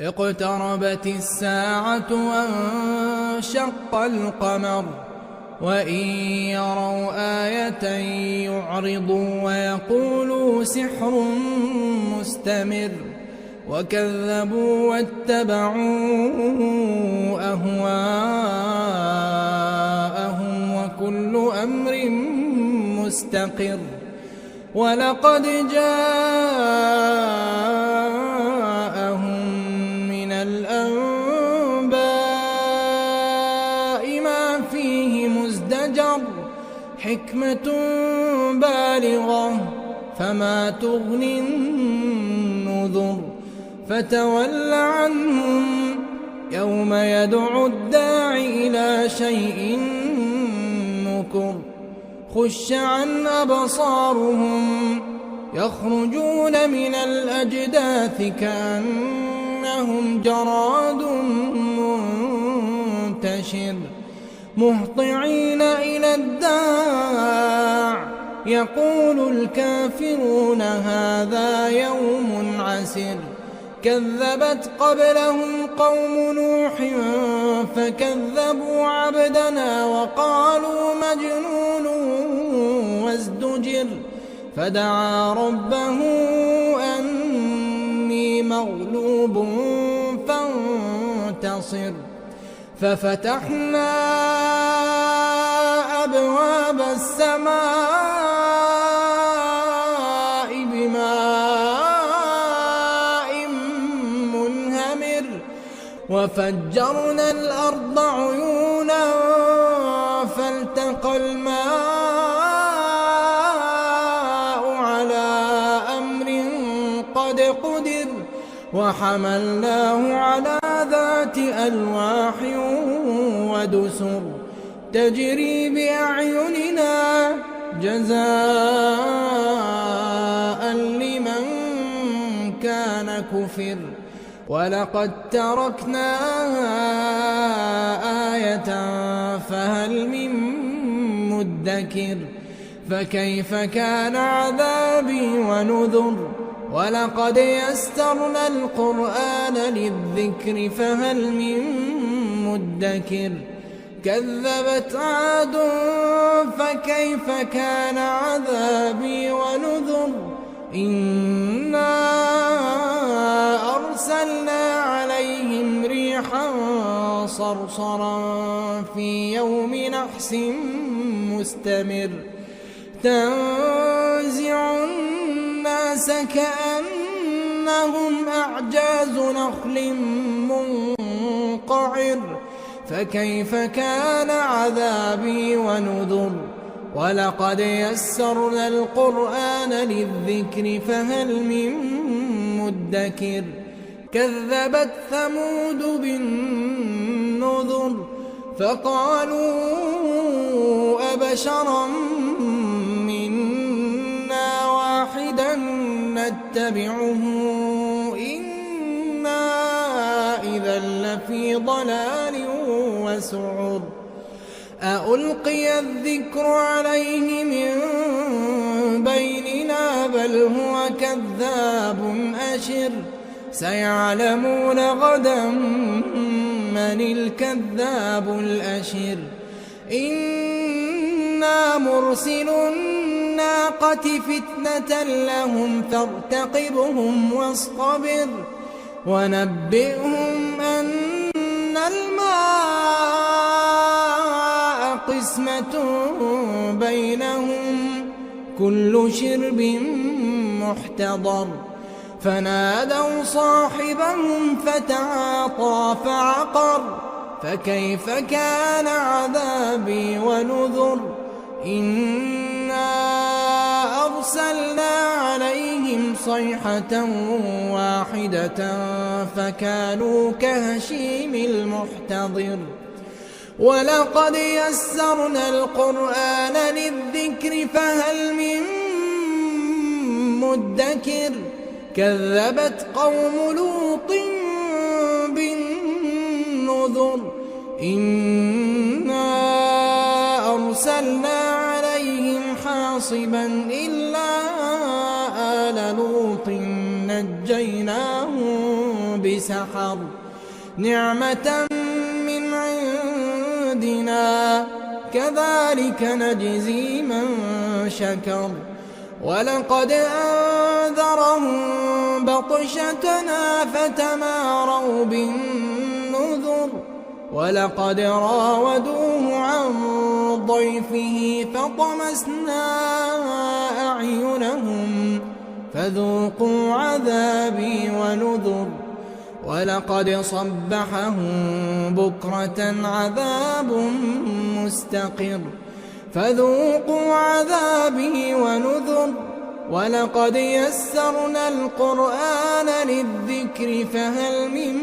اقتربت الساعة وانشق القمر وإن يروا آية يعرضوا ويقولوا سحر مستمر وكذبوا واتبعوا أهواءهم وكل أمر مستقر ولقد جاءهم من الأنباء ما فيه مزدجر حكمة بالغة فما تغني النذر فتول عنهم يوم يدعو الداع إلى شيء نكر خش عن أبصارهم يخرجون من الأجداث كأنهم جراد منتشر مهطعين إلى الداع يقول الكافرون هذا يوم عسر كذبت قبلهم قوم نوح فكذبوا عبدنا وقالوا مجنون وازدجر فدعا ربه أني مغلوب فانتصر ففتحنا أبواب السماء بماء منهمر وفجرنا الأرض عيونا فالتقى الماء على أمر قد قدر وحملناه على ذات ألواح ودسر تجري بأعيننا جزاء لمن كان كفر ولقد تركناها آية فهل من مدكر فكيف كان عذابي ونذر ولقد يسرنا القرآن للذكر فهل من مدكر كذبت عاد فكيف كان عذابي ونذر إنا أرسلنا عليهم ريحا صرصرا في يوم نحس مستمر تنزع الناس كأنهم أعجاز نخل منقعر فكيف كان عذابي ونذر ولقد يسرنا القرآن للذكر فهل من مدكر كذبت ثمود بالنذر فقالوا أبشرا منا واحدا نتبعه إنا إذا لفي ضلال وسعر أألقي الذكر عليه من بيننا بل هو كذاب أشر سيعلمون غدا من الكذاب الأشر إنا مرسل الناقة فتنة لهم فارتقبهم واصطبر ونبئهم أن الماء قسمة بينهم كل شرب محتضر فنادوا صاحبهم فتعاطى فعقر فكيف كان عذابي ونذر إنا أرسلنا عليهم صيحة واحدة فكانوا كهشيم المحتضر ولقد يسرنا القرآن للذكر فهل من مدكر كذبت قوم لوط بالنذر إنا أرسلنا عليهم حاصبا إلا آل لوط نجيناهم سحر نعمة من عندنا كذلك نجزي من شكر ولقد أنذرهم بطشتنا فتماروا بالنذر ولقد راودوه عن ضيفه فطمسنا أعينهم فذوقوا عذابي ونذر ولقد صبحهم بكرة عذاب مستقر فذوقوا عذابي ونذر ولقد يسرنا القرآن للذكر فهل من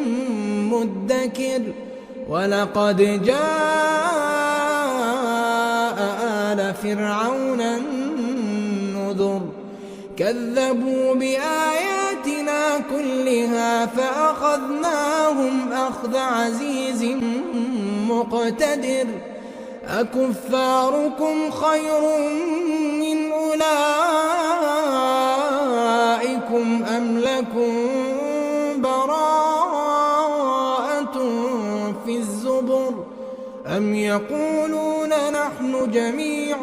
مدكر ولقد جاء آل فرعون النذر كذبوا بآياتنا كلها فأخذناهم أخذ عزيز مقتدر أكفاركم خير من أولئكم أم لكم براءة في الزبر أم يقولون نحن جميع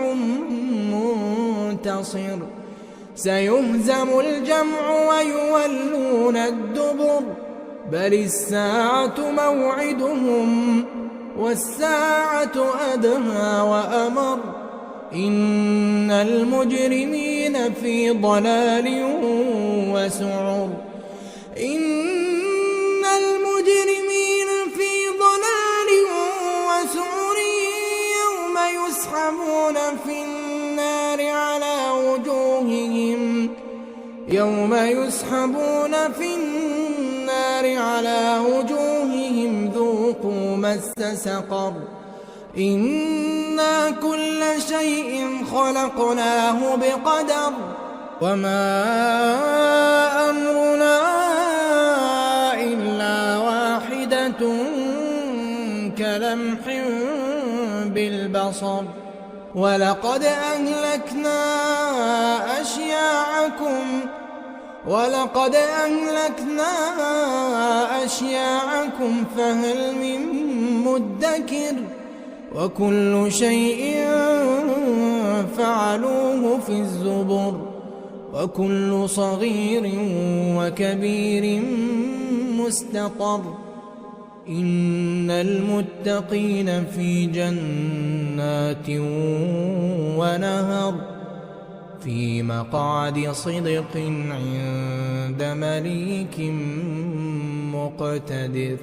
منتصر سيهزم الجمع ويولون الدبر بل الساعة موعدهم والساعة أدهى وأمر إن المجرمين في ضلال وسعر إن المجرمين في ضلال وسعر يوم يسحبون في النار على وجوههم ذوقوا مس سقر إنا كل شيء خلقناه بقدر وما أمرنا إلا واحدة كلمح بالبصر ولقد أهلكنا أشياعكم فهل من مدكر وكل شيء فعلوه في الزبر وكل صغير وكبير مستطر إن المتقين في جنات ونهر في مقعد صدق عند مليك مقتدر.